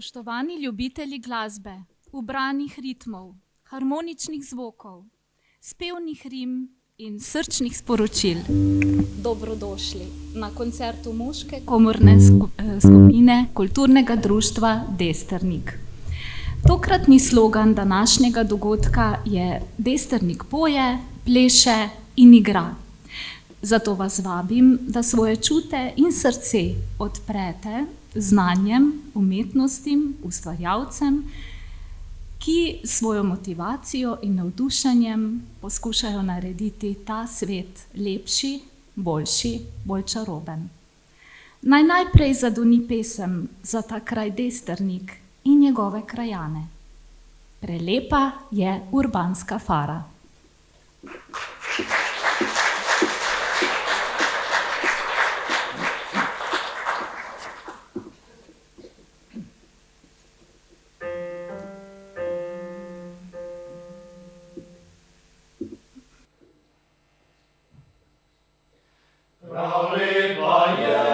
Spoštovani ljubitelji glasbe, ubranih ritmov, harmoničnih zvokov, spevnih rim in srčnih sporočil, dobrodošli na koncertu moške komorne skupine Kulturnega društva Desternik. Tokratni slogan današnjega dogodka je Desternik poje, pleše in igra. Zato vas vabim, da svoje čute in srce odprete znanjem, umetnostim, ustvarjalcem, ki svojo motivacijo in navdušenjem poskušajo narediti ta svet lepši, boljši, bolj čaroben. Naj najprej zadoni pesem za ta kraj Desternik in njegove krajane. Prelepa je urbanska fara. Prav lepa je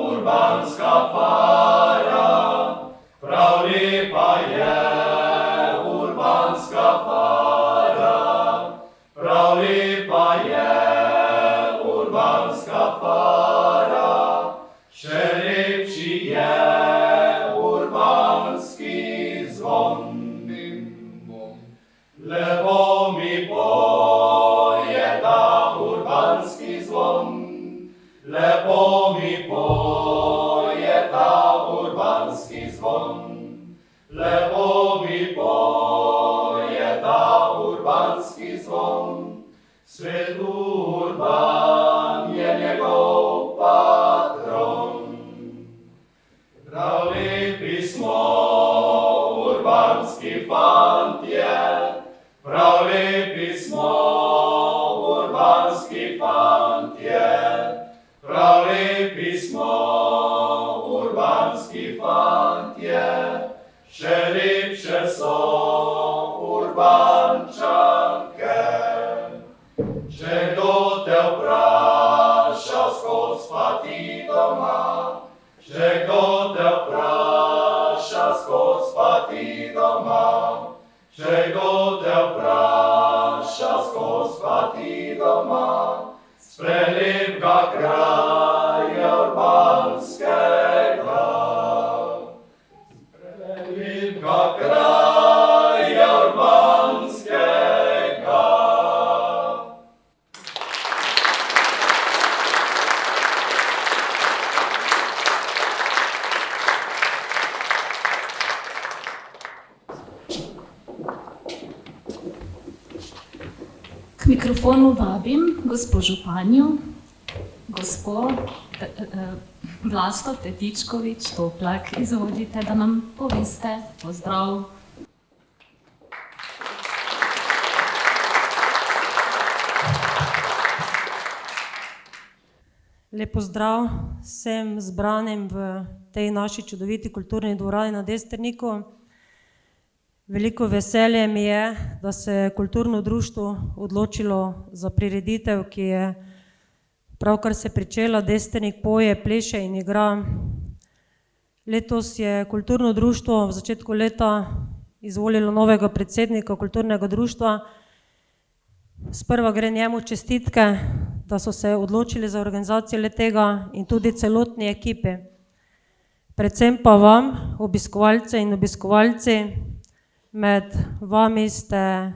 urbanska fara, prav lepa je urbanska fara, prav lepa je urbanska fara, še lepši je urbanski zvon. Lepo mi poje ta urbanski zvon, lepo mi poje ta urbanski zvon, lepo mi poje ta urbanski zvon. Svet Urban je njegov patron. Prav lepi smo urbanski fantje, prav lepi smo urbanski fantje, prav lepi smo urbanski fantje, še lepše so urbančanke. Če kdo te vpraša, skos pa ti doma, če kdo te vpraša, skos pa ti doma, če kdo te vpraša, skos pa ti doma, s prelepega kraja urbanskega. S prelepega kraja urbanskega. K mikrofonu vabim gospo županjo, gospo Vlasto Tetičkovič-Toplak. Izvolite, da nam poveste pozdrav. Lep pozdrav vsem zbranim v tej naši čudoviti kulturni dvorani na Desterniku. Veliko veselje mi je, da se je kulturno društvo odločilo za prireditev, ki je pravkar se pričela. Desternik poje, pleše in igra. Letos je kulturno društvo v začetku leta izvolilo novega predsednika kulturnega društva. Sprva gre njemu čestitke, da so se odločili za organizacijo le-tega in tudi celotni ekipi. Predvsem pa vam, obiskovalce in obiskovalci, med vami ste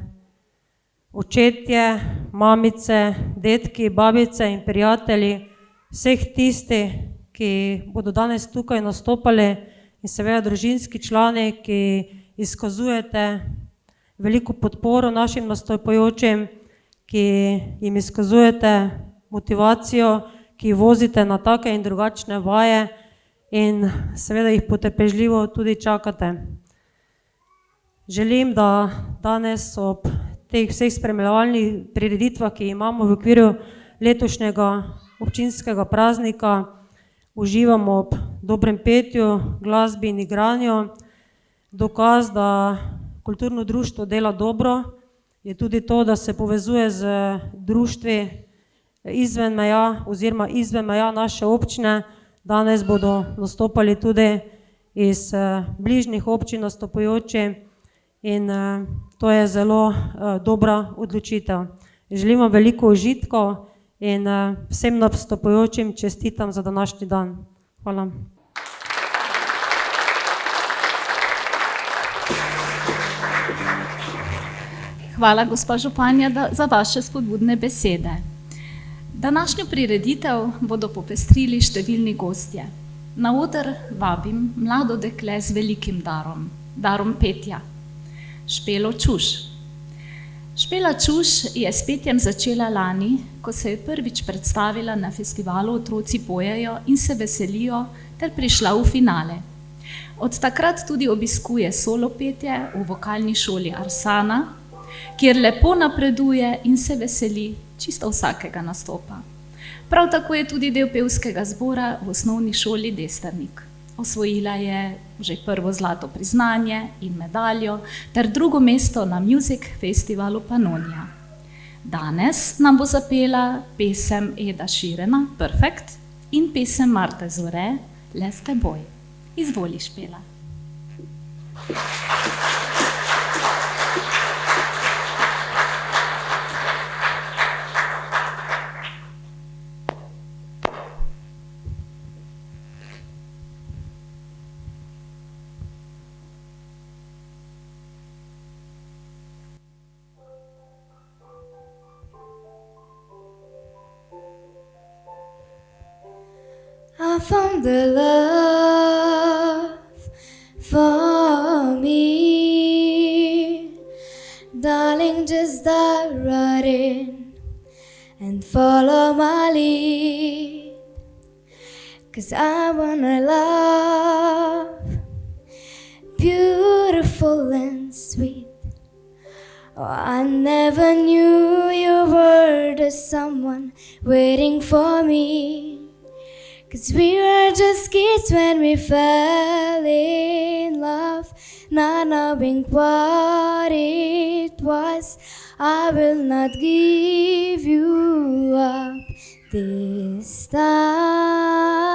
očetje, mamice, dedki, babice in prijatelji, vseh tistih, ki bodo danes tukaj nastopali, in seveda družinski člani, ki izkazujete veliko podporo našim nastopajočim, ki jim izkazujete motivacijo, ki jih vozite na take in drugačne vaje in seveda jih potrpežljivo tudi čakate. Želim, da danes ob teh vseh spremljevalnih prireditvah, ki imamo v okviru letošnjega občinskega praznika, uživamo ob dobrem petju, glasbi in igranju. Dokaz, da kulturno društvo dela dobro, je tudi to, da se povezuje z društvi izven meja oziroma izven meja naše občine. Danes bodo nastopali tudi iz bližnjih občin nastopajoči in to je zelo dobra odločitev. Želim vam veliko užitkov in vsem nastopajočim čestitam za današnji dan. Hvala. Hvala, gospa županja, za vaše spodbudne besede. Današnjo prireditev bodo popestrili številni gostje. Na oder vabim mlado dekle z velikim darom, darom petja, Špelo Čuš. Špela Čuš je s petjem začela lani, ko se je prvič predstavila na festivalu Otroci pojejo in se veselijo ter prišla v finale. Od takrat tudi obiskuje solo petje v vokalni šoli Arsana, kjer lepo napreduje in se veseli čisto vsakega nastopa. Prav tako je tudi del pevskega zbora v osnovni šoli Desternik. Osvojila je že prvo zlato priznanje in medaljo ter drugo mesto na Music Festivalu Pannonia. Danes nam bo zapela pesem Eda Širena, Perfect, in pesem Marte Zore, Le s teboj. Izvoli, Špela. I found the love for me, darling, just dive right in and follow my lead, 'cause I wanna love, beautiful and sweet. Oh, I never knew you were the someone waiting for me, 'cause we were just kids when we fell in love, not knowing what it was. I will not give you up this time.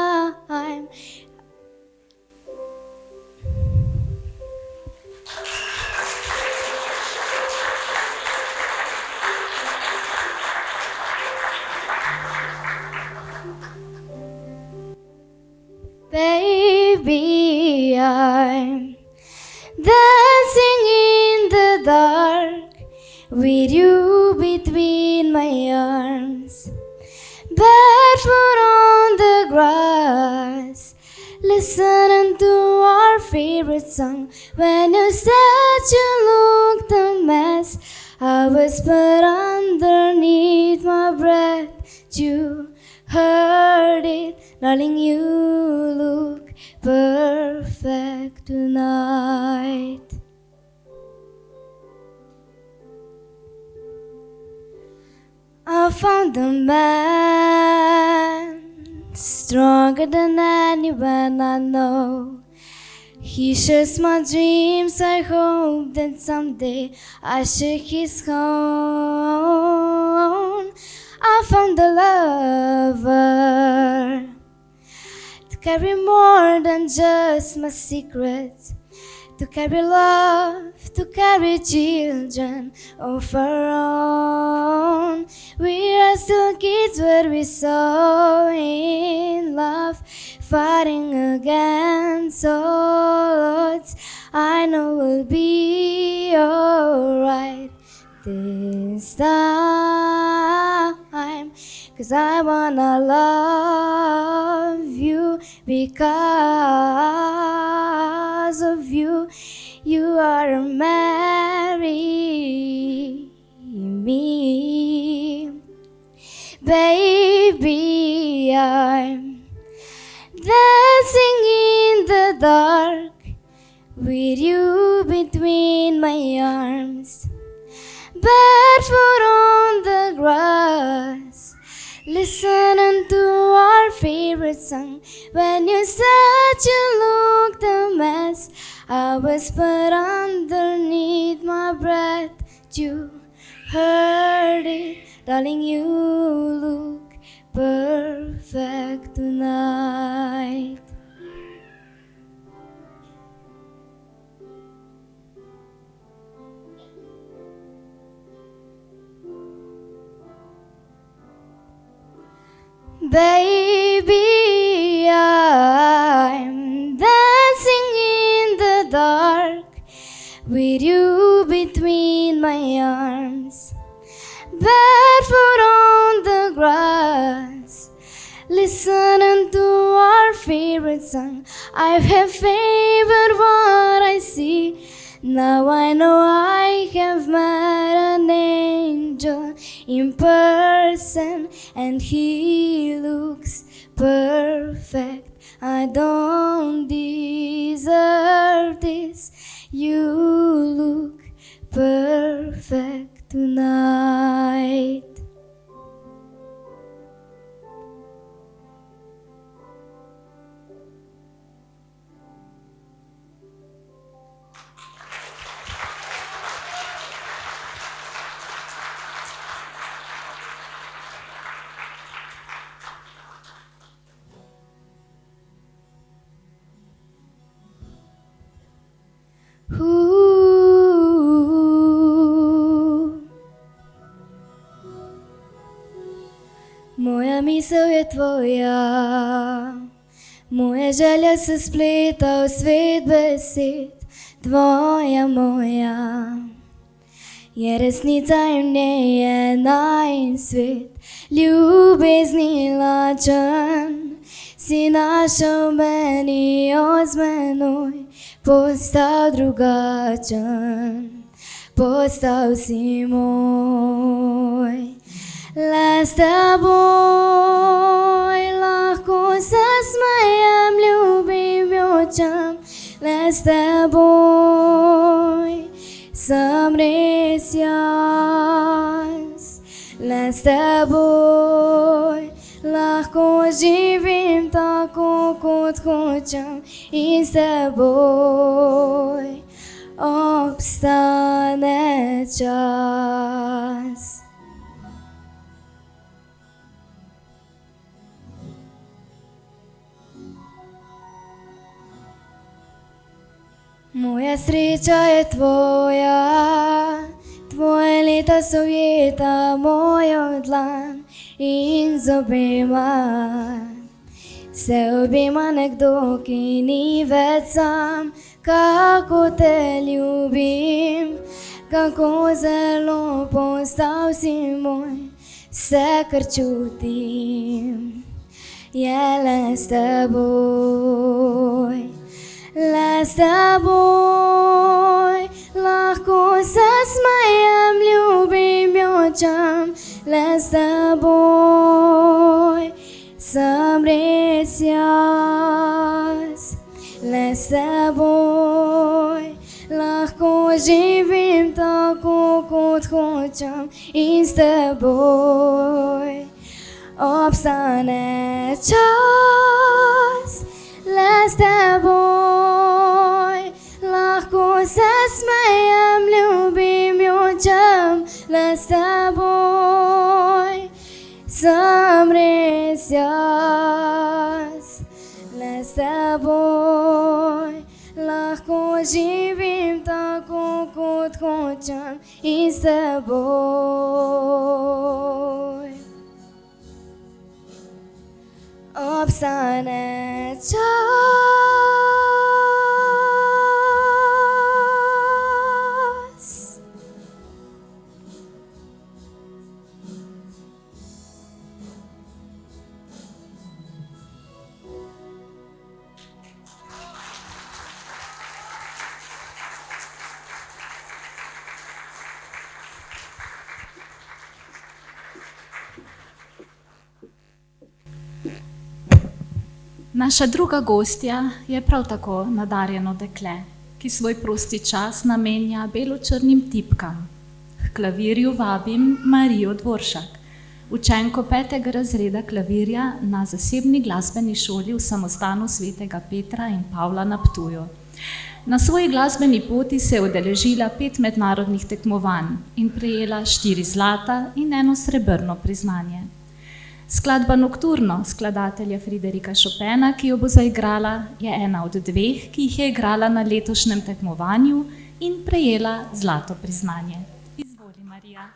Baby, I'm dancing in the dark with you between my arms, barefoot on the grass, listening to our favorite song. When you said you looked a mess, I whispered underneath my breath, you heard it, darling, you look perfect tonight. I found a man stronger than anyone I know. He shares my dreams. I hope that someday I share his own. I found a lover to carry more than just my secrets, to carry love, to carry children of our own. We are still kids, but we're so in love, fighting against all odds. I know we'll be alright this time, 'cause I wanna love you because of you. You are marry me, baby. I'm dancing in the dark with you between my arms, barefoot on the grass, listening to our favorite song. When you said you looked a mess, I whispered underneath my breath, you heard it, darling, you look perfect tonight. Baby, I'm dancing in the dark with you between my arms, barefoot on the grass, listening to our favorite song. I have favored what I see. Now I know I have met an angel in person, and he looks perfect. I don't deserve this. You look perfect tonight. Moja misel je tvoja, moja želja se spleta v svet besed. Tvoja moja je resnica in v njej je najin svet. Ljubezni lačen si našel meni, z menoj postal drugačen, postal si moj. Le s teboj lahko se smejem, ljubim, jočem. Le s teboj sem res jaz. Le s teboj lahko živim tako, kot hočem, in s teboj obstane čas. Moja sreča je tvoja, tvoje leta so ujeta mojo dlan, in z obema se obema nekdo, ki ni več sam. Kako te ljubim, kako zelo postal si moj, vse, kar čutim, je le s teboj. Le s teboj lahko se smejem, ljubim, jočem. Le s teboj sem res jaz. Le s teboj lahko živim tako, kot hočem, in s teboj obstane čas. Le s teboj lahko se smejem, ljubim, jočem. Le s teboj sem res jaz. Le s teboj lahko živim tako, kot hočem, in s teboj obstane čas. Naša druga gostja je prav tako nadarjeno dekle, ki svoj prosti čas namenja beločrnim tipkam. H klavirju vabim Marijo Dvoršak, učenko 5. razreda klavirja na zasebni glasbeni šoli v samostanu Svetega Petra in Pavla na Ptuju. Na svoji glasbeni poti se je udeležila 5 mednarodnih tekmovanj in prejela 4 zlata in 1 srebrno priznanje. Skladba Nokturno skladatelja Friderika Chopina, ki jo bo zaigrala, je ena od 2, ki jih je igrala na letošnjem tekmovanju in prejela zlato priznanje. Izvoli, Marija.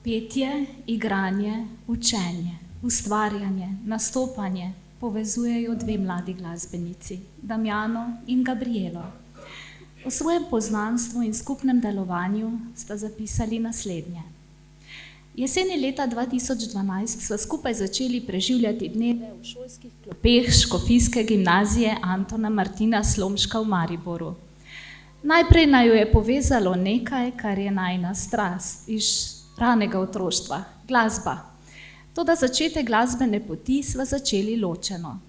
Petje, igranje, učenje, ustvarjanje, nastopanje povezujejo dve mladi glasbenici, Damjano in Gabrielo. O svojem poznanstvu in skupnem delovanju sta zapisali naslednje. Jeseni leta 2012 sva skupaj začeli preživljati dneve v šolskih klopeh Škofijske gimnazije Antona Martina Slomška v Mariboru. Najprej naju je povezalo nekaj, kar je najina strast iz ranega otroštva, glasba. Toda začetek glasbene poti sva začeli ločeno.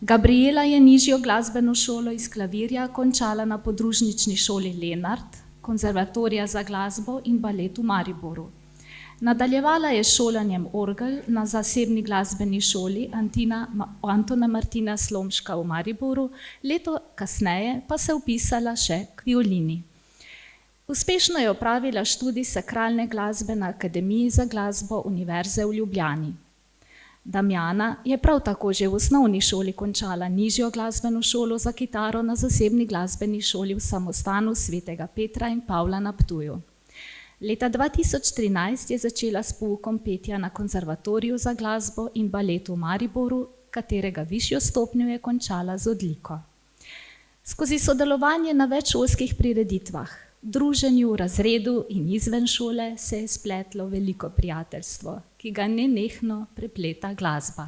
Gabriela je nižjo glasbeno šolo iz klavirja končala na podružnični šoli Lenart, konzervatorija za glasbo in balet v Mariboru. Nadaljevala je šolanjem orgel na zasebni glasbeni šoli Antona Martina Slomška v Mariboru, leto kasneje pa se vpisala še k violini. Uspešno je opravila študij sakralne glasbe na Akademiji za glasbo Univerze v Ljubljani. Damjana je prav tako že v osnovni šoli končala nižjo glasbeno šolo za kitaro na zasebni glasbeni šoli v samostanu Svetega Petra in Pavla na Ptuju. Leta 2013 je začela s poukom petja na konzervatoriju za glasbo in balet v Mariboru, katerega višjo stopnjo je končala z odliko. Skozi sodelovanje na več šolskih prireditvah, druženju v razredu in izven šole se je spletlo veliko prijateljstvo, ki ga nenehno prepleta glasba.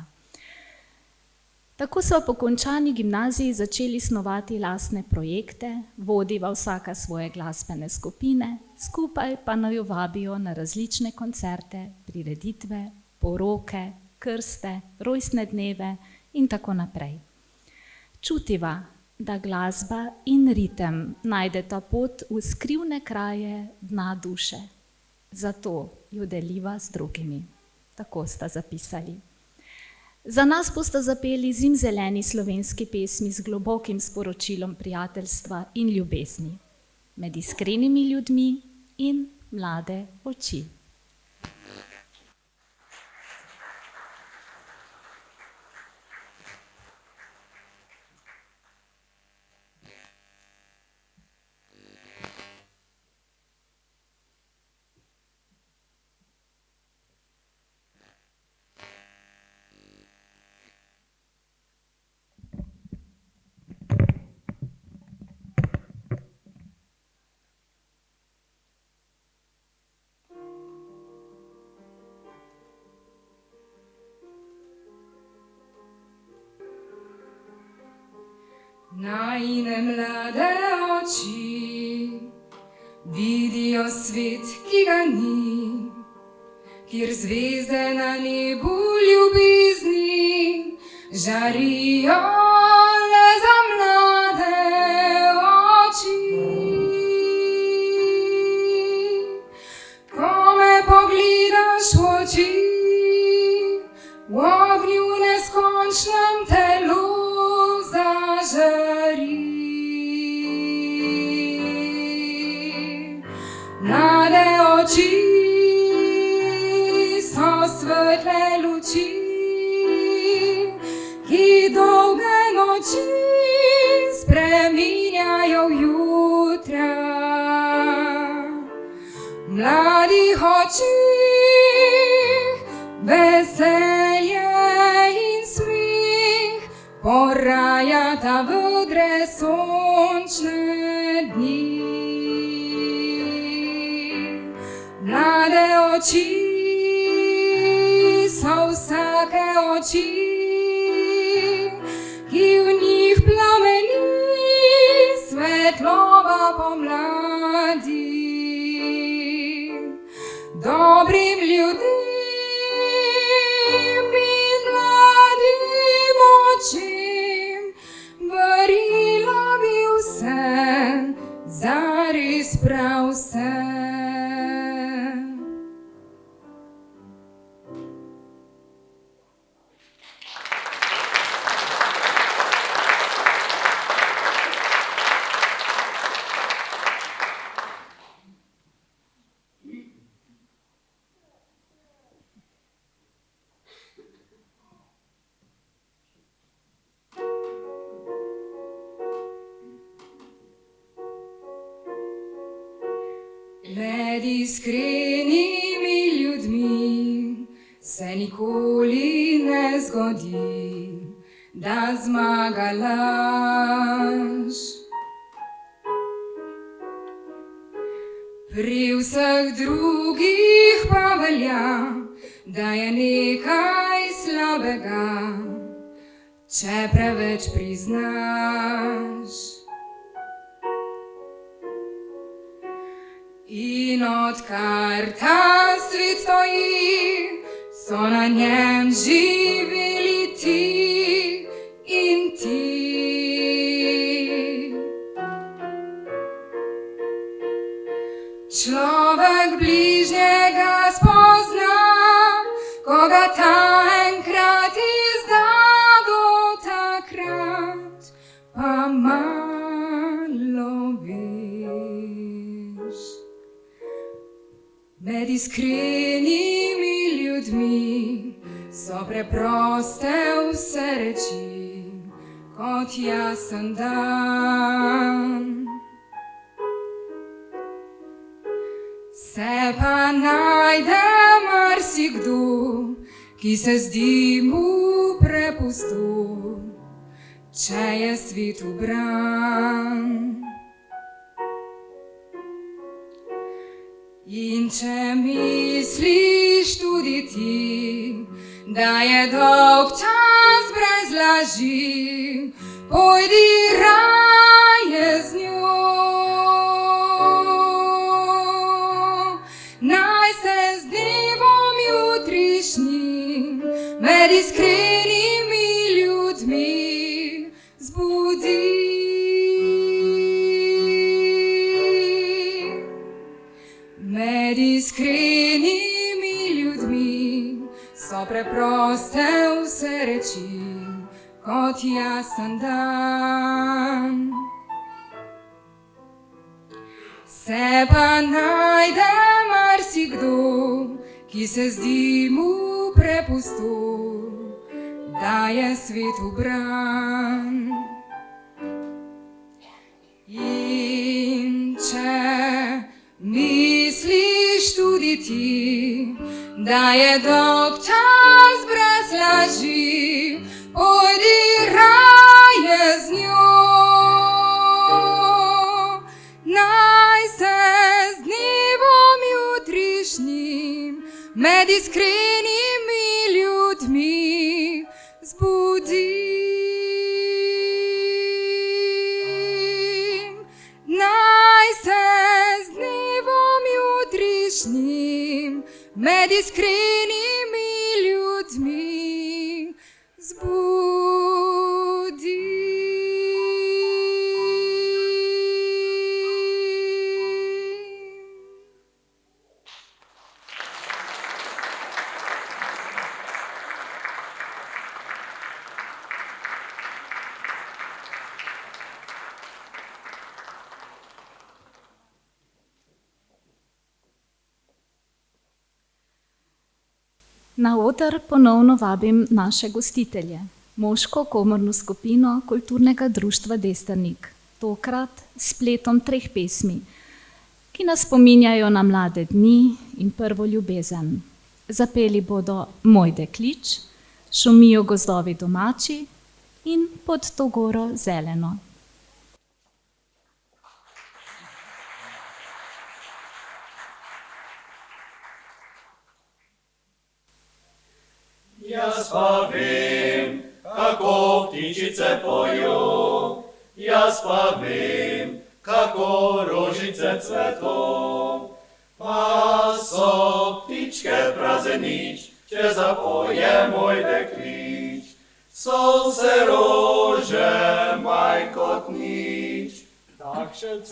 Tako so po končani gimnaziji začeli snovati lastne projekte, vodiva vsaka svoje glasbene skupine, skupaj pa naju vabijo na različne koncerte, prireditve, poroke, krste, rojstne dneve in tako naprej. Čutiva, da glasba in ritem najdeta pot v skrivne kraje dna duše. Zato jo deliva z drugimi. Tako sta zapisali. Za nas bosta zapeli zimzeleni slovenski pesmi z globokim sporočilom prijateljstva in ljubezni, med iskrenimi ljudmi in mlade oči. Najine mlade oči vidijo svet, ki ga ni, kjer zvezde na nebu ljubezni žarijo le za mlade oči. Ko me pogledaš v oči, v ognju neskončnem telu zažari. Mlade oči so svetle luči, ki dolge noči spreminjajo v jutra. Mladih očih veselje in smeh porajata vedre sončne dni. Mlade oči so vsake oči, ki v njih plameni svetloba pomladi. Dobrim ljudem in mladim očem verila bi vse, zares prav vse. Med iskrenimi ljudmi se nikoli ne zgodi, da zmaga laž. Pri vseh drugih pa velja, da je nekaj slabega, če preveč priznaš. In odkar ta svet stoji, so na njem živeli ti in ti. Človek bližnjega spozna, ko ga ta enkrat izda, do takrat pa malo veš. Med iskrenimi ljudmi so preproste vse reči, kot jasen dan. Se pa najde marsikdo, ki se zdi mu prepustil, če je svet ubran. In če misliš tudi ti, da je dolg čas brez laži, pojdi raje z njo. Naj se z dnevom jutrišnjim med iskrenimi ljudmi zbudi. Med iskrenimi ljudmi so preproste vse reči, kot jasen dan. Se pa najde marsikdo, ki se zdi mu prepustil, da je svet ubran. In če misliš tudi ti, da je dolg čas brez laži, pojdi raje z njo. Naj se z dnevom jutrišnjim med iskrenimi ljudmi zbudi. Naj se z dnevom jutrišnjim med iskrenimi ljudmi zbudi. Na oder ponovno vabim naše gostitelje, moško komorno skupino Kulturnega društva Destrnik, tokrat s spletom 3 pesmi, ki nas spominjajo na mlade dni in prvo ljubezen. Zapeli bodo Moj deklič, Šumijo gozdovi domači in Pod to goro zeleno. Jaz pa vem, kako ptičice pojo, jaz pa vem, kako rožice cveto. Pa so ptičke prazenič, če zapoje moj deklič. So vse rože maj kot nič. Takšen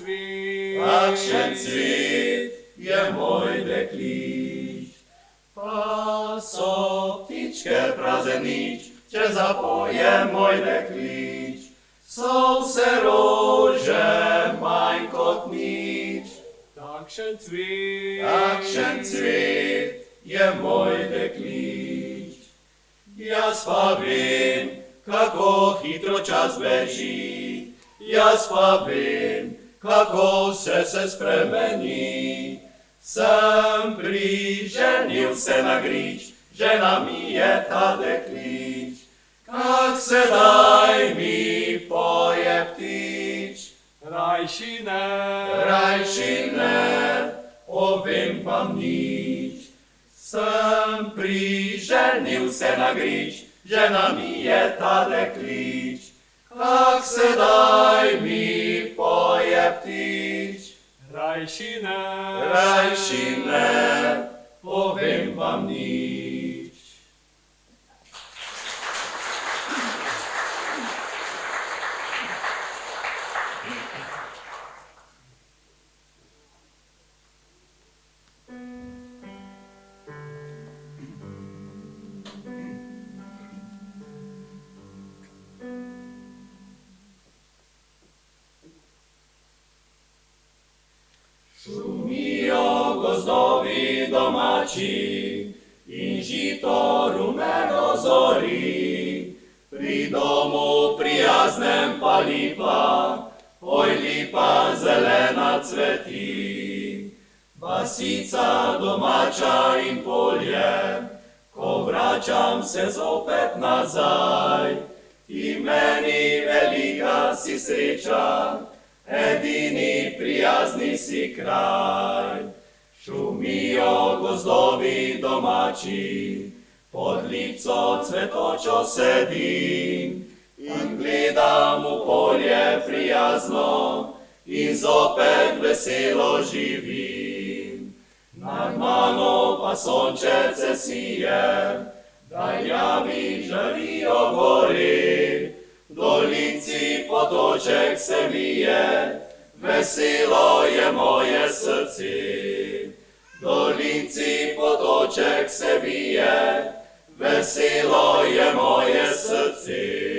cvet je moj deklič. Pa so ptičke prazenič, če zapoje moj deklič. So vse rože manj kot nič. Takšen cvet je moj deklič. Jaz pa vem, kako hitro čas beži. Jaz pa vem, kako vse se spremeni. Sem priženil se na grič, žena mi je ta deklič, kak sedaj mi poje ptič. Rajši ne, povem vam nič. Sem priženil se na grič, žena mi je ta deklič, kak sedaj mi poje ptič. Rajši ne, povem vam nič. Šumijo gozdovi domači in žito rumeno zori, pri domu prijaznem pa lipa, oj lipa zelena cveti. Vasica domača in polje, ko vračam se zopet nazaj, ti meni velika si sreča, edini prijazni si kraj. Šumijo gozdovi domači, pod lico cvetočo sedim in gledam v polje prijazno in zopet veselo živim. Nad mano pa sončece sije, daljavi žarijo gori, v dolinci potoček se vije, veselo je moje srce. V dolinci potoček se vije, veselo je moje srce.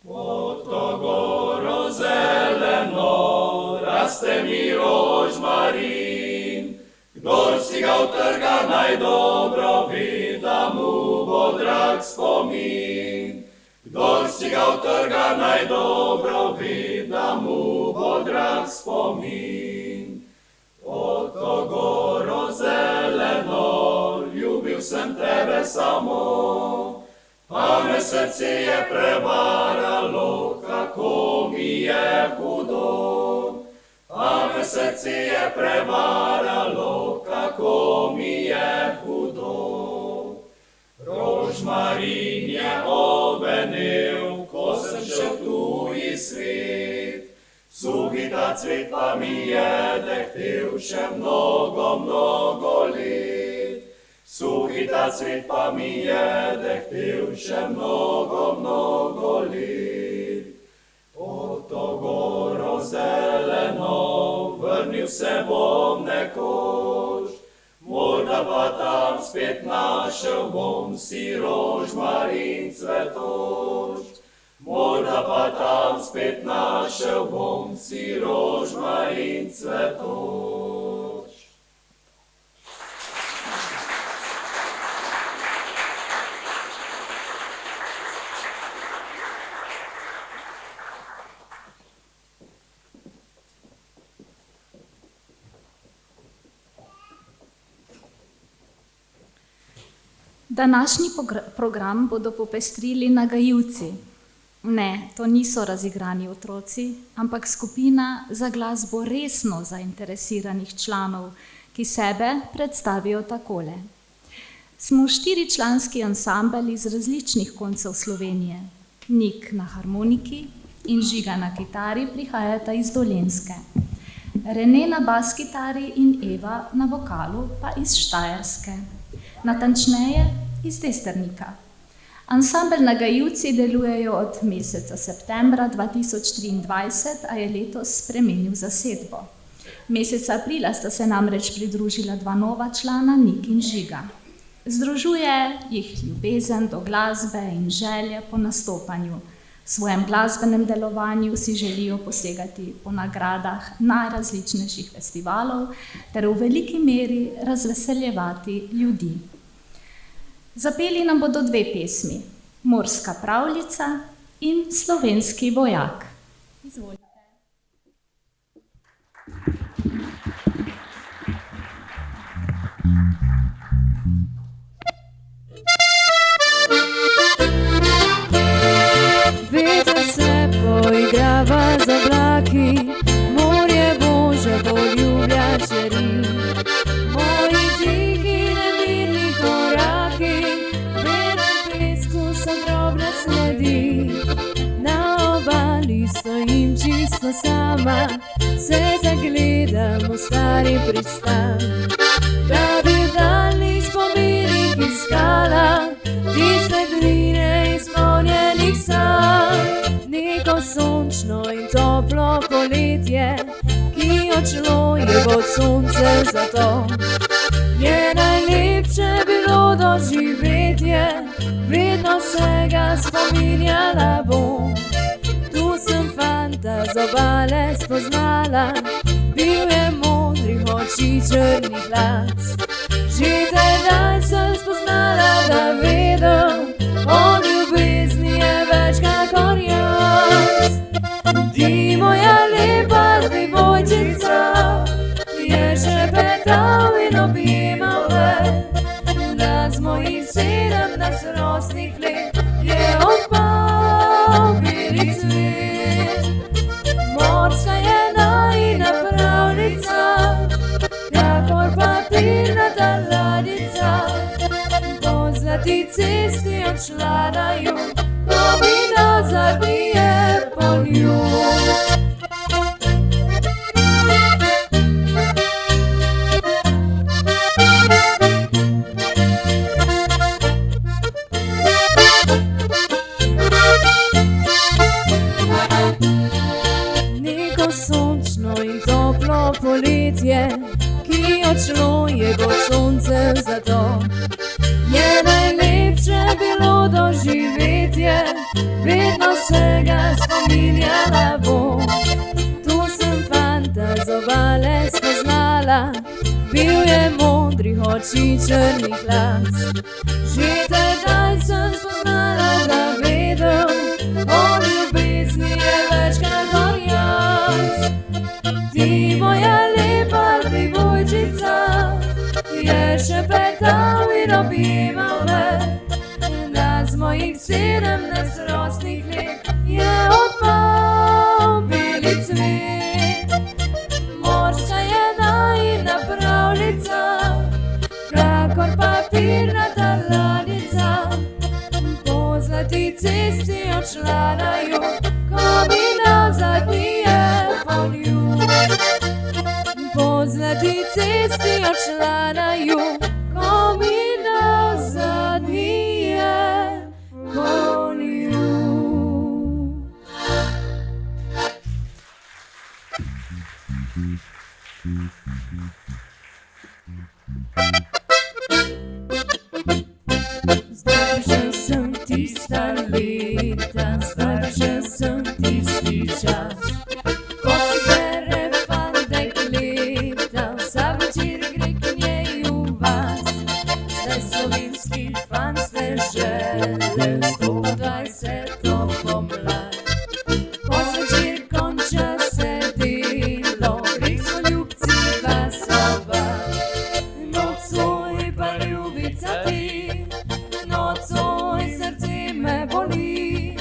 Pod to goro zeleno raste mi rožmarin, kdor si ga utrga naj dobro ve, da mu bo drag spomin. Kdor si ga utrga naj dobro ve, da mu bo drag spomin. Pod to goro zeleno ljubil sem tebe samo, pa me srce je prevaralo, kako mi je hudo. Pa me srce je prevaralo, kako mi je hudo. Rožmarin je ovenel, ko sem šel v tuji svet, suhi ta cvet pa mi je dehtel še mnogo let. Suhi ta cvet pa mi je dehtel še mnogo let. Pod to goro zeleno vrnil se bom nekoč, morda pa tam spet našel bom si rožmarin cvetoč. Morda pa tam spet našel bom si rožmarin cvetoč. Današnji program bodo popestrili nagajivci. Ne, to niso razigrani otroci, ampak skupina za glasbo resno zainteresiranih članov, ki sebe predstavijo takole. Smo 4-članski ansambel iz različnih koncev Slovenije. Nik na harmoniki in Žiga na kitari prihajata iz Dolenjske. Rene na bas kitari in Eva na vokalu pa iz Štajerske. Natančneje iz Desternika. Ansambel Nagajivci delujejo od meseca septembra 2023, a je letos spremenil zasedbo. Meseca aprila sta se namreč pridružila 2 nova člana, Nik in Žiga. Združuje jih ljubezen do glasbe in želje po nastopanju. V svojem glasbenem delovanju si želijo posegati po nagradah najrazličnejših festivalov ter v veliki meri razveseljevati ljudi. Zapeli nam bodo 2 pesmi, Morska pravljica in Slovenski vojak. Izvolite. Veter se poigrava z oblaki, morje Bože poljublja čeri. Moji tihi nemirni koraki, v belem pesku so drobne sledi. Na obali stojim čisto sama, se zagledam v stari pristan. Da bi v daljnih spominih iskala tiste drine izpolnjenih sanj. Neko sončno in toplo poletje, ki odšlo je od sonce zato. Je najlepše bilo doživetje, vedno se ga spominjala bom. Tu sem fanta z obale spoznala, bil je modrih oči črnih las. Že tedaj sem spoznala, da vedem, o ljubezni je več kakor jaz. Ti moja lepa devojčica, je šepetal in objemal me, da z mojih 17 rosnih let je opal beli cvet. Morska je najina pravljica, kakor papirnata ladjica, po zlati cesti odšla na jug, ko mi nazad je poljub. Neko sončno in toplo poletje, ki odšlo je kot sonce zato. Je najlepše bilo doživetje, vedno se ga spominjala bom. Tu sem fanta z obale spoznala, bil je modrih oči črnih las. Že tedaj sem spoznala, da vedem, o ljubezni je več kakor jaz. Ti moja lepa devojčica, je šepetal in objemal me, da z mojih 17 rosnih let je opal beli cvet. Morska je najina pravljica, kakor papirnata ladjica, po zlati cesti odšla na jug, ko mi nazad je poljub. Po zlati cesti odšla na jug, ko mi nazad je poljub. Zdaj že sem tista leta, zdaj že sem tisti čas, ko si bere fant dekleta, vsak večer gre k njej v vas. Zdaj slovenski fant z dežele, 120 pomlad. Ko zvečer konča se delo, gre k svoljubci vasovat. Nocoj pa ljubica ti, nocoj srce me boli.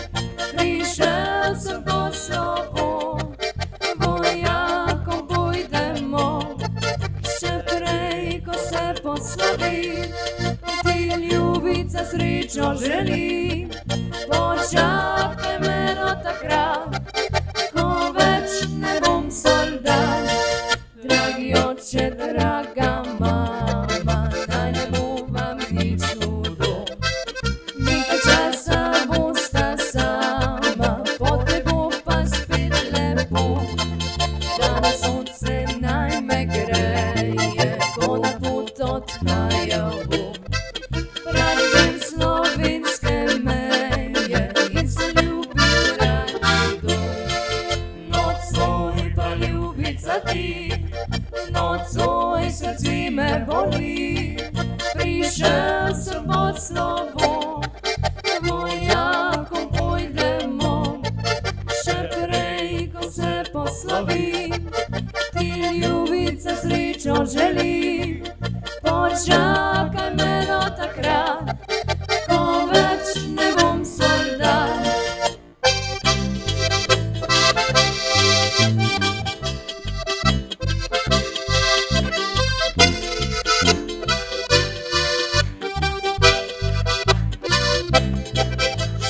Prišel sem po slovo, vojakom pojdemo, še prej, ko se poslovi. Ti ljubica srečo želi, počakaj me do takrat, ko več ne bom soldat. Dragi oče, draga mama, naj ne bo vam nič hudo. Nekaj časa bosta sama, potem bo pa spet lepo. Da na sonce naj me greje, ko na pot odhajal bom. Radi grem slovenske meje in se ljubim prišel sem pod slovo, vojakom pojdemo, še prej, ko se poslovim, ti ljubica srečo želim. Počakaj me do takrat, ko več ne bom soldat.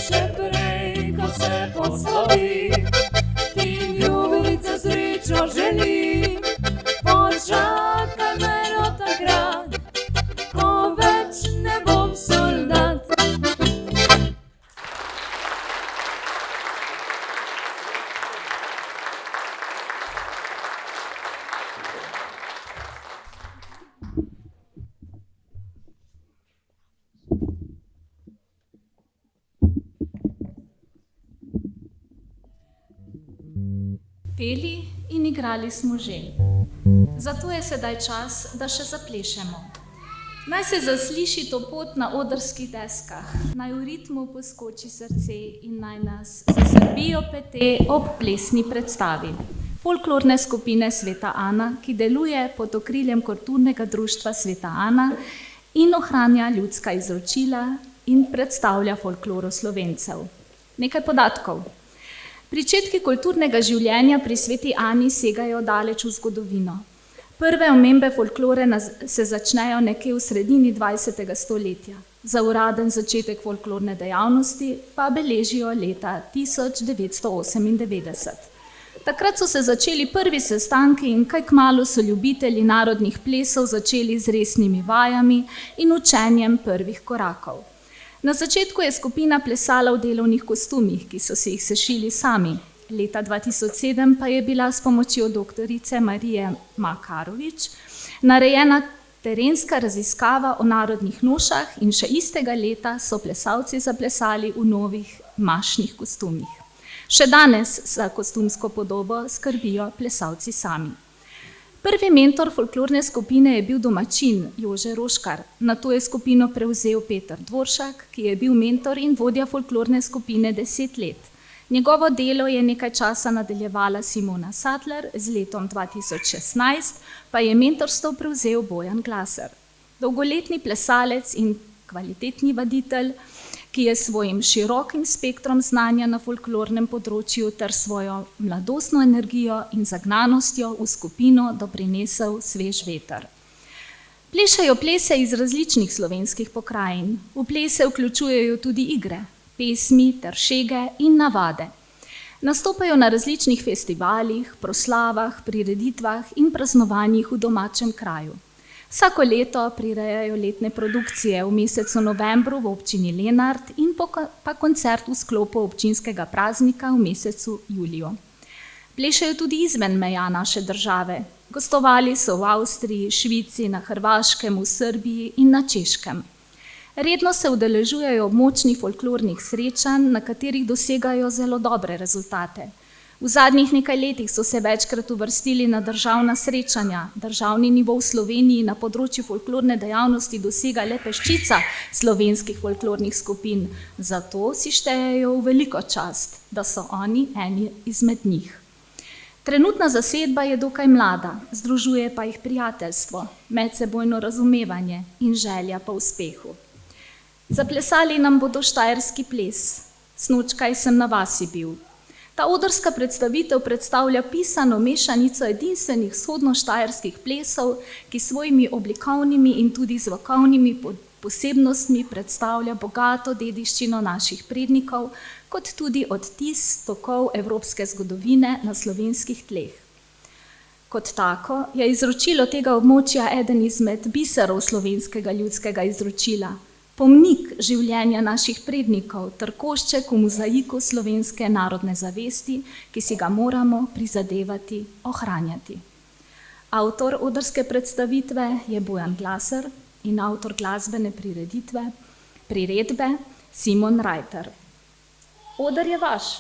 Še prej, ko se poslovim, ti ljubica srečo želim. Počakaj me do takrat, ko več ne bom soldat. Peli in igrali smo že. Zato je sedaj čas, da še zaplešemo. Naj se zasliši topot na odrskih deskah, naj v ritmu poskoči srce in naj nas zasrbijo pete ob plesni predstavi folklorne skupine Sveta Ana, ki deluje pod okriljem Kulturnega društva Sveta Ana in ohranja ljudska izročila in predstavlja folkloro Slovencev. Nekaj podatkov. Pričetki kulturnega življenja pri Sveti Ani segajo daleč v zgodovino. Prve omembe folklore se začnejo nekje v sredini 20. stoletja. Za uraden začetek folklorne dejavnosti pa beležijo leta 1998. Takrat so se začeli prvi sestanki in kaj kmalu so ljubitelji narodnih plesov začeli z resnimi vajami in učenjem prvih korakov. Na začetku je skupina plesala v delovnih kostumih, ki so si jih sešili sami. Leta 2007 pa je bila s pomočjo doktorice Marije Makarovič narejena terenska raziskava o narodnih nošah in še istega leta so plesalci zaplesali v novih mašnih kostumih. Še danes za kostumsko podobo skrbijo plesalci sami. Prvi mentor folklorne skupine je bil domačin Jože Roškar, nato je skupino prevzel Peter Dvoršak, ki je bil mentor in vodja folklorne skupine 10 let. Njegovo delo je nekaj časa nadaljevala Simona Sadler, z letom 2016 pa je mentorstvo prevzel Bojan Glaser. Dolgoletni plesalec in kvalitetni vaditelj, ki je svojim širokim spektrom znanja na folklornem področju ter svojo mladostno energijo in zagnanostjo v skupino doprinesel svež veter. Plešejo plese iz različnih slovenskih pokrajin. V plese vključujejo tudi igre, pesmi ter šege in navade. Nastopajo na različnih festivalih, proslavah, prireditvah in praznovanjih v domačem kraju. Vsako leto prirejajo letne produkcije v mesecu novembru v občini Lenart in pa koncert v sklopu občinskega praznika v mesecu juliju. Plešejo tudi izven meja naše države. Gostovali so v Avstriji, Švici, na Hrvaškem, v Srbiji in na Češkem. Redno se udeležujejo močnih folklornih srečanj, na katerih dosegajo zelo dobre rezultate. V zadnjih nekaj letih so se večkrat uvrstili na državna srečanja. Državni nivo v Sloveniji na področju folklorne dejavnosti dosega le peščica slovenskih folklornih skupin. Zato si štejejo v veliko čast, da so oni eni izmed njih. Trenutna zasedba je dokaj mlada, združuje pa jih prijateljstvo, medsebojno razumevanje in želja po uspehu. Zaplesali nam bodo štajerski ples, Snočkaj sem na vasi bil. Ta odrska predstavitev predstavlja pisano mešanico edinstvenih vzhodno-štajerskih plesov, ki svojimi oblikovnimi in tudi zvokovnimi posebnostmi predstavlja bogato dediščino naših prednikov, kot tudi odtis tokov evropske zgodovine na slovenskih tleh. Kot tako je izročilo tega območja eden izmed biserov slovenskega ljudskega izročila, pomnik življenja naših prednikov ter košček v mozaiku slovenske narodne zavesti, ki si ga moramo prizadevati ohranjati. Avtor odrske predstavitve je Bojan Glaser in avtor glasbene priredbe Simon Reiter. Oder je vaš.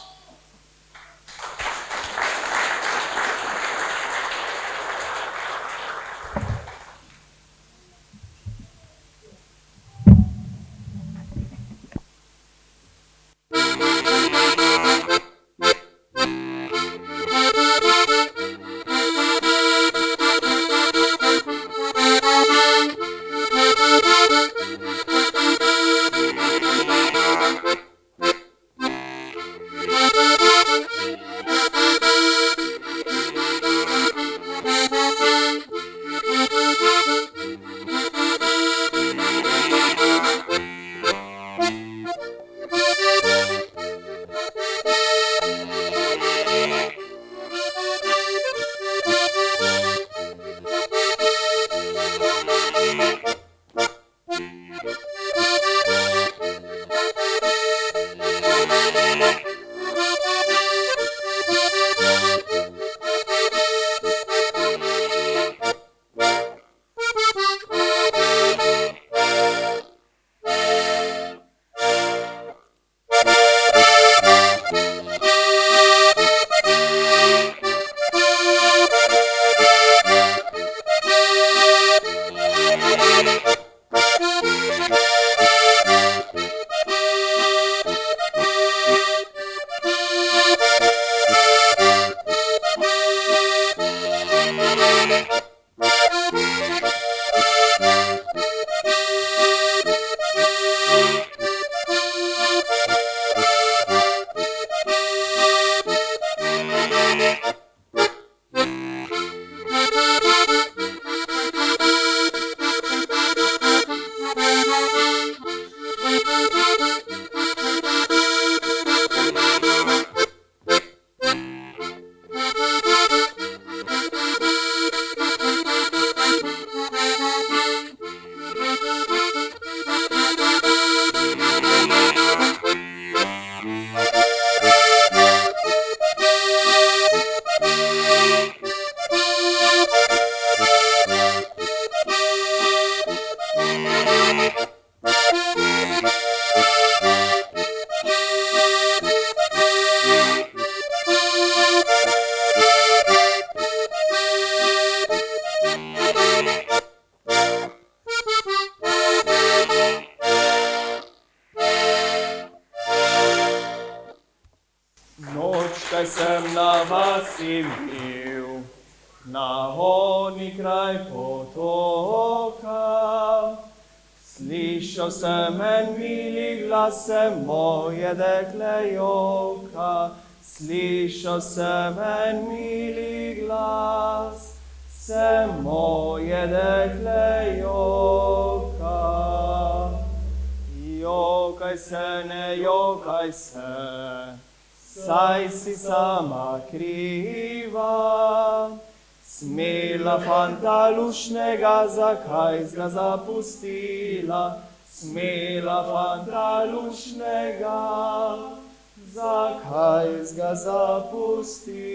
Noč, kaj sem na vasi bil, na oni kraj potoka. Slišal sem en mili glas, se moje dekle joka. Slišal sem en mili glas, se moje dekle joka. Jokaj se, ne jokaj se, saj si sama kriva. Smela fanta lušnega, zakaj ga zapustila? Smela fanta lušnega, zakaj ga zapustila?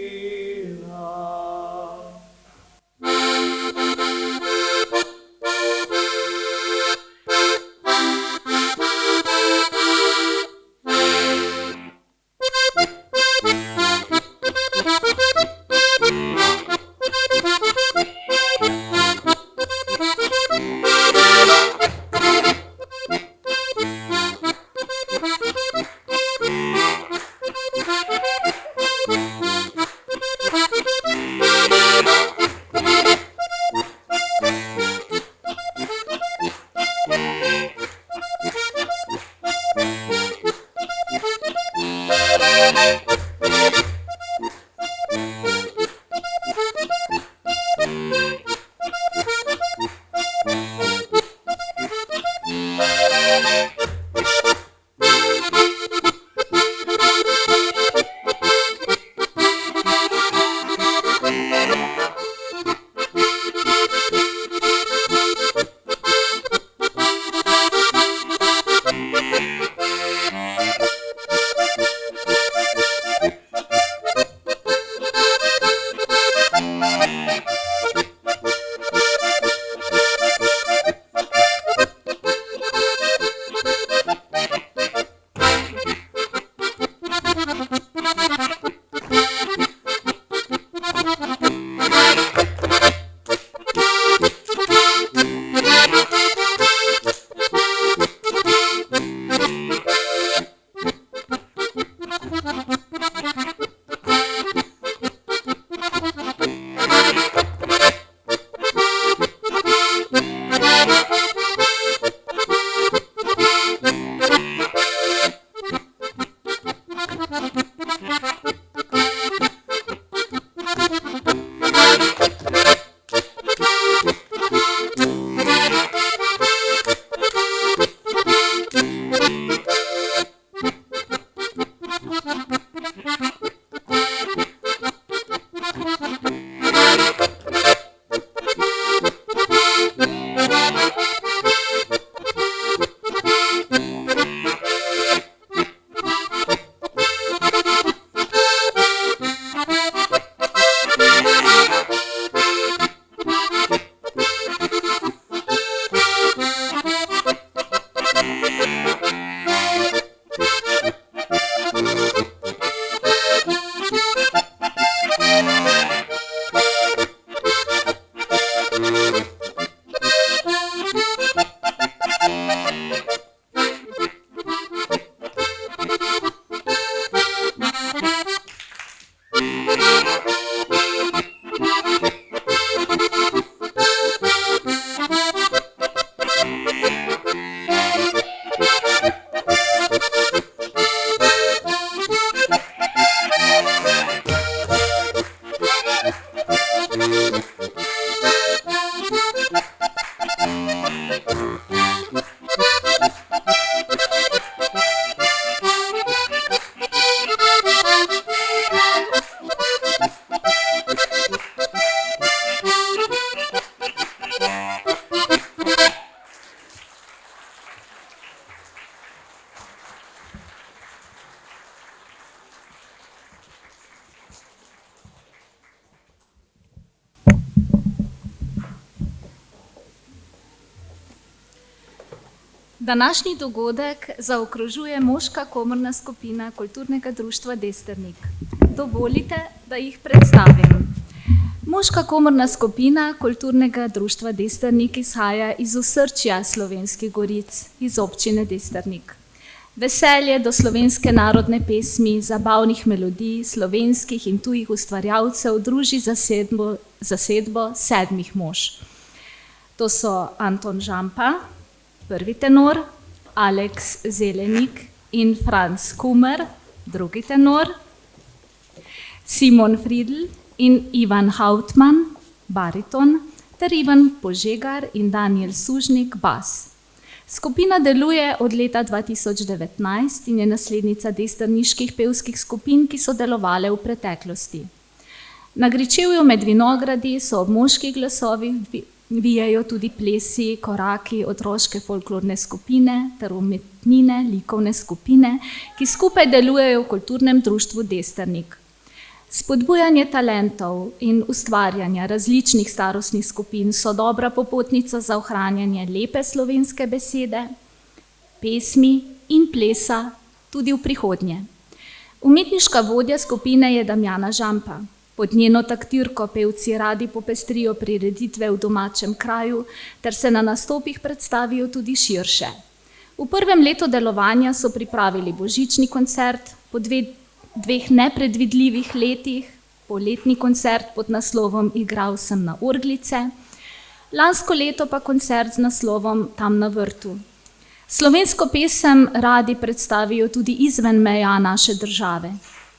Današnji dogodek zaokrožuje moška komorna skupina Kulturnega društva Desternik. Dovolite, da jih predstavim. Moška komorna skupina Kulturnega društva Desternik izhaja iz osrčja Slovenskih goric, iz občine Desternik. Veselje do slovenske narodne pesmi, zabavnih melodij, slovenskih in tujih ustvarjalcev druži zasedbo 7 mož. To so Anton Žampa, prvi tenor, Aleks Zelenik in Franc Kumer, drugi tenor, Simon Friedl in Ivan Hautmann, bariton, ter Ivan Požegar in Daniel Sužnik, bas. Skupina deluje od leta 2019 in je naslednica desterniških pevskih skupin, ki so delovale v preteklosti. Na Gričevju med vinogradi so ob moških glasovih vijajo tudi plesi, koraki, otroške folklorne skupine ter umetnine, likovne skupine, ki skupaj delujejo v Kulturnem društvu Desternik. Spodbujanje talentov in ustvarjanja različnih starostnih skupin so dobra popotnica za ohranjanje lepe slovenske besede, pesmi in plesa tudi v prihodnje. Umetniška vodja skupine je Damjana Žampa. Pod njeno taktirko pevci radi popestrijo prireditve v domačem kraju ter se na nastopih predstavijo tudi širše. V prvem letu delovanja so pripravili božični koncert, po dveh nepredvidljivih letih, poletni koncert pod naslovom Igral sem na orglice, lansko leto pa koncert z naslovom Tam na vrtu. Slovensko pesem radi predstavijo tudi izven meja naše države.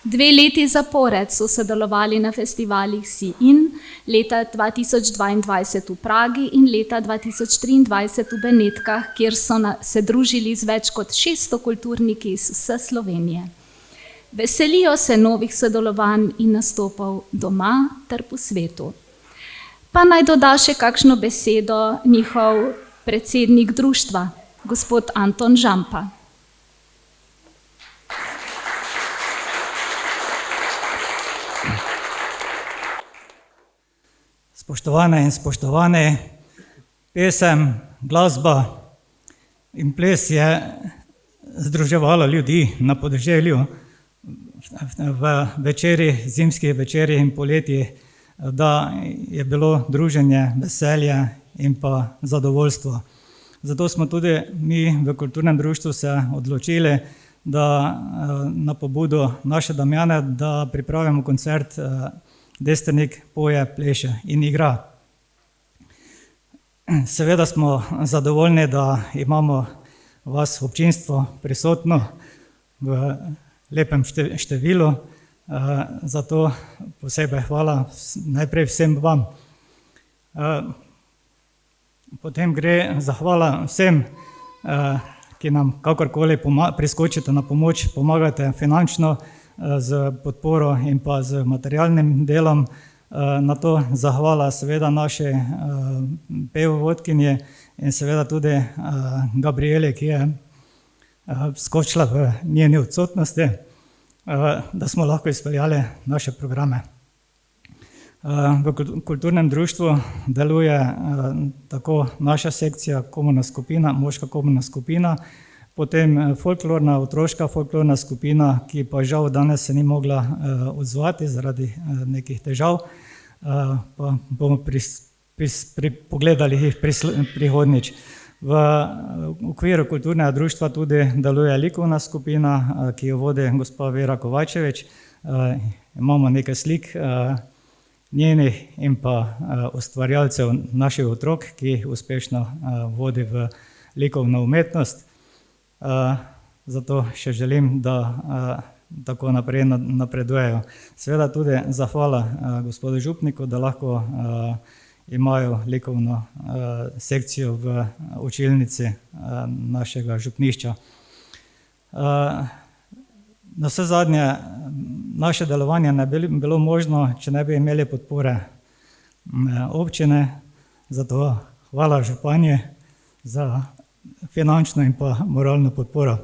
2 leti zapored so sodelovali na festivalih Si-In, leta 2022 v Pragi in leta 2023 v Benetkah, kjer so se družili z več kot 600 kulturniki iz vse Slovenije. Veselijo se novih sodelovanj in nastopov doma ter po svetu. Pa naj doda še kakšno besedo njihov predsednik društva, gospod Anton Žampa. Spoštovane in spoštovani, pesem, glasba in ples je združevala ljudi na podeželju v večerih, zimskih večerih in poletjih, da je bilo druženje, veselje in pa zadovoljstvo. Zato smo tudi mi v Kulturnem društvu se odločili, da na pobudo naše Damjane, da pripravimo koncert Desternik poje, pleše in igra. Seveda smo zadovoljni, da imamo vas občinstvo prisotno v lepem številu, zato posebej hvala najprej vsem vam. Potem gre zahvala vsem, ki nam kakorkoli priskočite na pomoč, pomagate finančno, z podporo in pa z materialnim delom. Na to zahvala seveda naši pevovodkinji in seveda tudi Gabrieli, ki je skočila v njeni odsotnosti, da smo lahko izpeljali naše programe. V Kulturnem društvu deluje tako naša sekcija, komorna skupina, moška komorna skupina, potem folklorna, otroška folklorna skupina, ki pa žal danes se ni mogla odzvati zaradi nekih težav, pa bomo pogledali jih prihodnjič. V okviru Kulturnega društva tudi deluje likovna skupina, ki jo vodi gospa Vera Kovačevič. Imamo nekaj slik njenih in pa ustvarjalcev naših otrok, ki jih uspešno vodi v likovno umetnost. Zato še želim, da tako naprej napredujejo. Seveda tudi zahvala gospodu župniku, da lahko imajo likovno sekcijo v učilnici našega župnišča. Na vse zadnje, naše delovanje ne bi bilo možno, če ne bi imeli podpore občine, zato hvala županji za finančno in pa moralno podporo.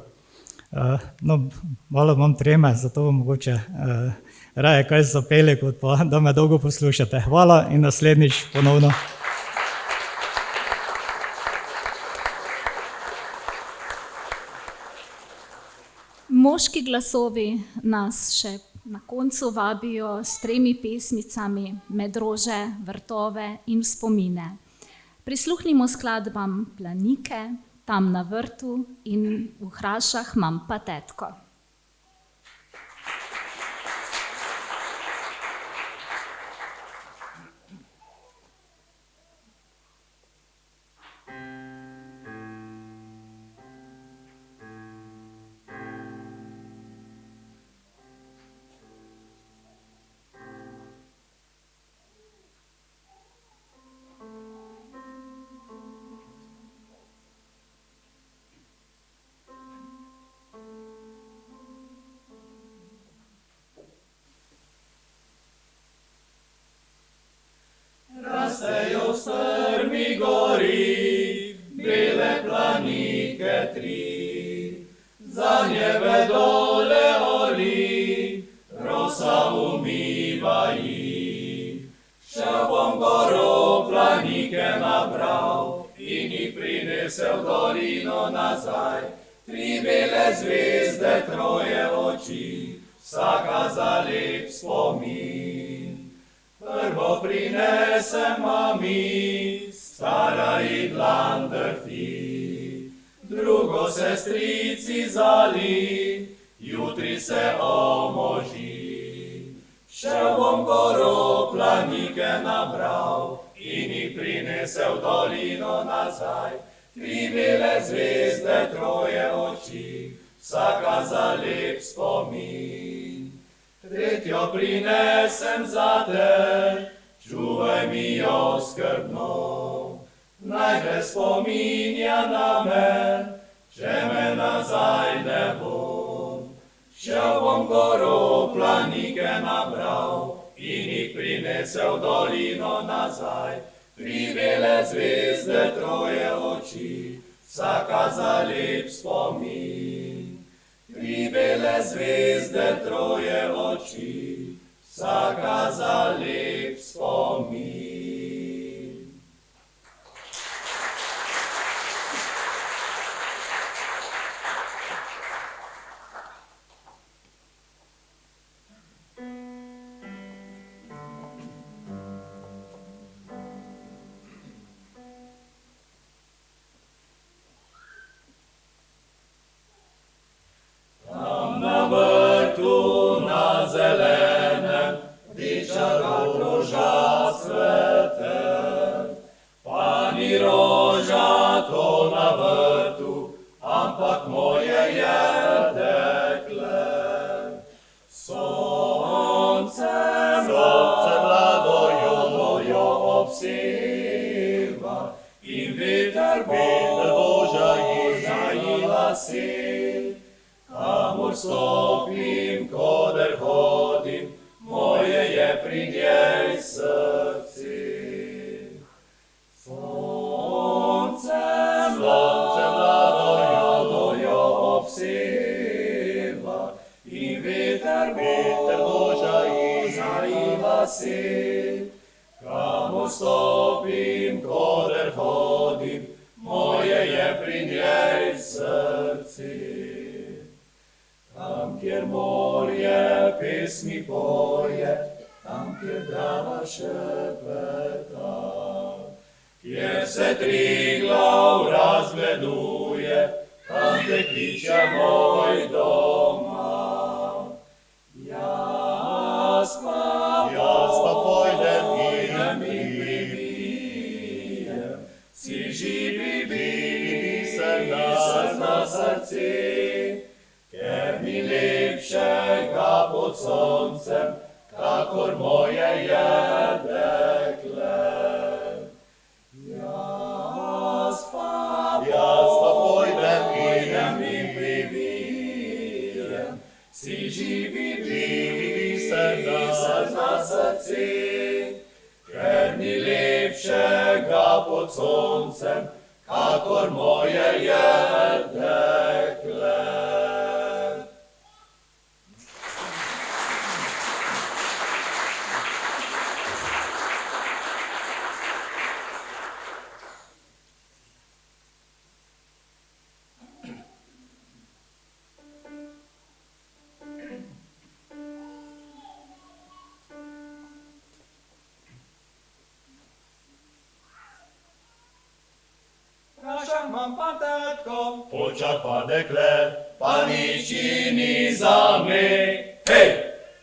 No, malo imam treme, zato bom mogoče raje kaj zapeli, kot pa da me dolgo poslušate. Hvala in naslednjič ponovno. Moški glasovi nas še na koncu vabijo s 3 pesmicami Med rože, vrtove in spomine. Prisluhnimo skladbam Planike, Tam na vrtu in V hrašah imam pa tetko. Rastejo strmi gori, bele planike 3, za njeve dole oli, rosa umiva jih. Šel bom goro planike nabral in jih prinesel dolino nazaj. 3 bele zvezde, 3 oči, vsaka za lep spomin. Prvo prinesem mami, stara ji dlan drhti, drugo sestrici zali, jutri se omoži. Šel bom goro planike nabral in jih prinesel dolino nazaj. 3 bele zvezde, 3 oči, vsaka za lep spomin. 3 prinesem zate, čuvaj mi jo skrbno, naj ne spominja na me, če me nazaj ne bom. Šel bom goro planike nabral in jih prinesel dolino nazaj. 3 bele zvezde, 3 oči, vsaka za lep spomin. 3 bele zvezde, 3 oči, vsaka za lep spomin. Na vrtu, na zelenem, diča roža cvete. Pa ni roža to na vrtu, ampak moje je dekle. Sonce mlado jo obseva in veter boža ji lasi. Kamor stopim, koder hodim, moje je pri njej srci. Sonce mlado jo obseva in veter boža ji lasi. Kamor stopim, koder hodim, moje je pri njej srci. Tam, kjer morje pesmi poje, tam, kjer Drava šepeta, kjer se Triglav razgleduje, tam te kliče moj doma. Jaz pa pojdem in pribijem, si živi biser na srci. Ker mi lepšega pod soncem, kakor moje je dekle. Jaz pa pojdem in pribijem, si živi biser na srci. Ker mi lepšega pod soncem, kakor moje je dekle. Polčak pa dekle, pa nič ni za me. Hej!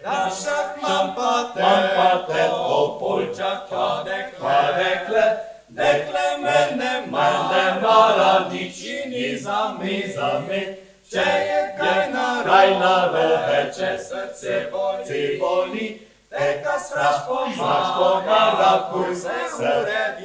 Prašak mam patetko, polčak pa dekle, dekle mene mara, nič ni za me. Če je kaj narobe, če srce boli, teka straž pomaga, kuj se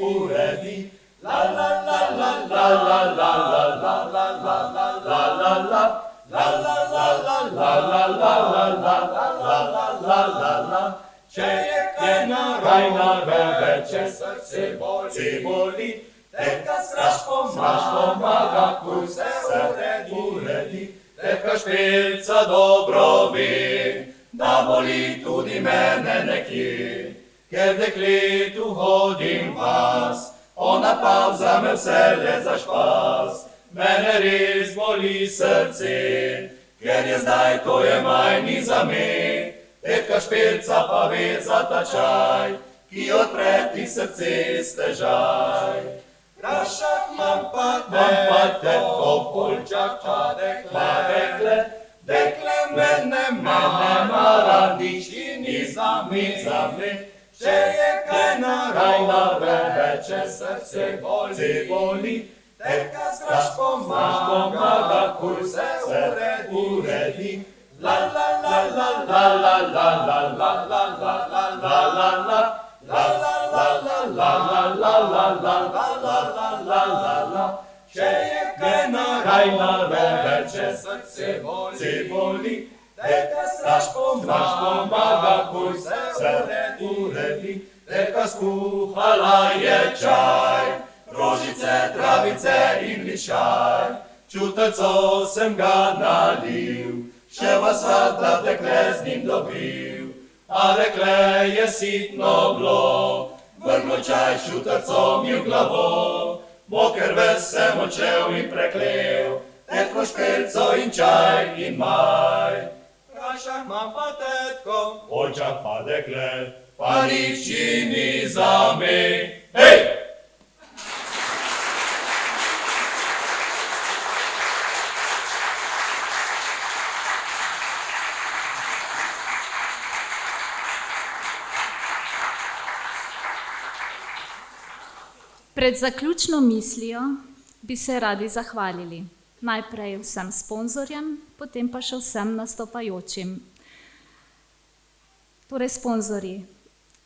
uredi. La la la la la la la la la la la la la la la. La la la la la la la la la la la la la. Če je kaj narobe, če srce boli, teka straž pomaga, kuj se uredi. Teka špilca dobro ve, da boli tudi mene nekje, ker dekletu hodim pas, ona pa vzame vselje za špas. Mene res boli srce, ker je zdaj to je majni za me. Tetka špilca pa ve za ta čaj, ki odpre ti srce stežaj. Prašak mam patetko, polčak pa dekle, dekle mene mara, nič ni za me. Če je kaj narobe, če srce boli, teka straž pomaga, kuj se uredi. La la la la la la la la la la la la la la la. La la la la la la la la la la la la. Če je kaj narobe, če srce boli, teka straž pomaga, kuj se uredi. Teka skuhala je čaj, rožice, travice in lišaj. Čuteljco sem ga nalil, še vas da dekle z njim dobil. A dekle je sitno bilo, vrglo čaj šutrcom je v glavo. Moker ves sem odšel in preklel, tetko špilco in čaj in maj. Prašak mam pa tetko, polčak pa dekle, pa nič ni za me. Hej! Pred zaključno mislijo bi se radi zahvalili najprej vsem sponzorjem, potem pa še vsem nastopajočim. Torej sponzorji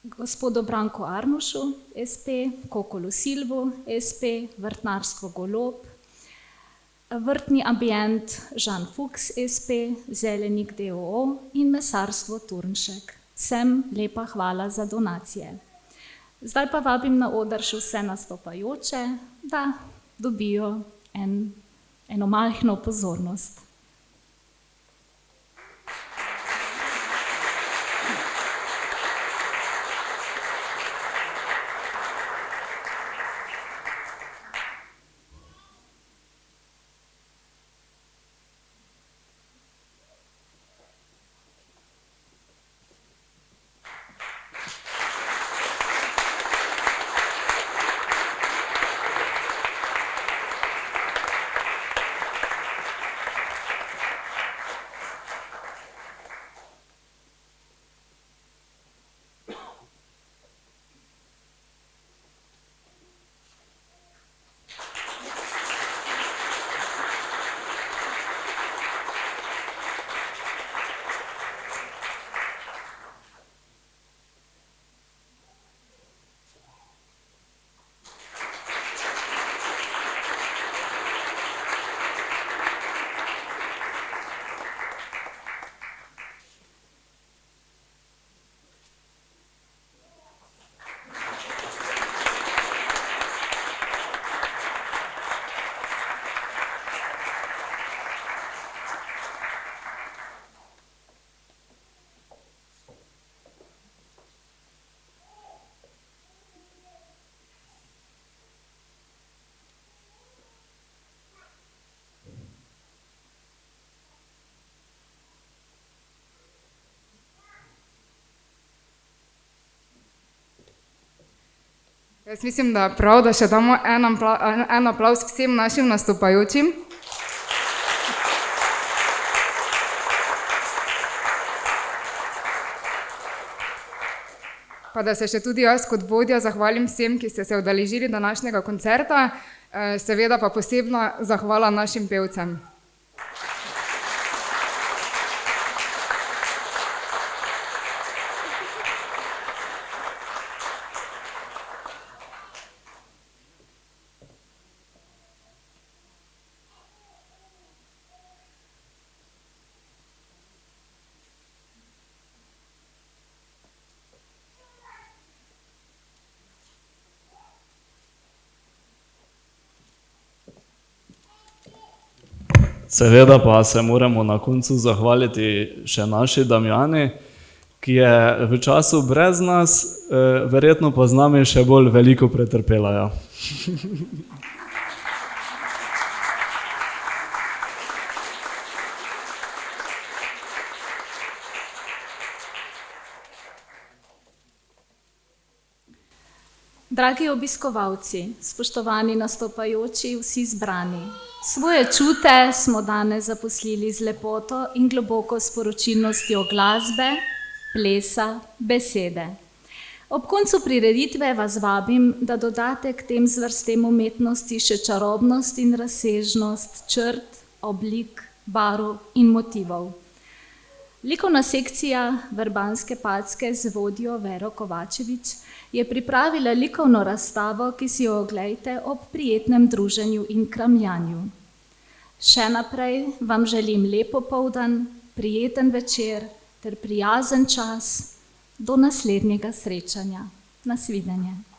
gospodu Branku Arnušu, SP, Kokolu Silvu, SP, Vrtnarstvo Golob, Vrtni ambient Žan Fuchs, SP, Zelenik DOO in Mesarstvo Turnšek. Vsem lepa hvala za donacije. Zdaj pa vabim na oder še vse nastopajoče, da dobijo eno majhno pozornost. Jaz mislim, da je prav, da še damo en aplavz vsem našim nastopajočim. pa da se še tudi jaz kot vodja zahvalim vsem, ki ste se udeležili današnjega koncerta, seveda pa posebna zahvala našim pevcem. Seveda pa se moramo na koncu zahvaliti še naši Damjani, ki je v času brez nas, verjetno pa z nami še bolj veliko pretrpela. Ja. Dragi obiskovalci, spoštovani nastopajoči, vsi zbrani, svoje čute smo danes zaposlili z lepoto in globoko sporočilnostjo glasbe, plesa, besede. Ob koncu prireditve vas vabim, da dodate k tem zvrstem umetnosti še čarobnost in razsežnost črt, oblik, barv in motivov. Likovna sekcija Vrbanske Packe z vodjo Vero Kovačevič je pripravila likovno razstavo, ki si jo oglejte ob prijetnem druženju in kramljanju. Še naprej vam želim lep popoldan, prijeten večer ter prijazen čas do naslednjega srečanja. Nasvidenje.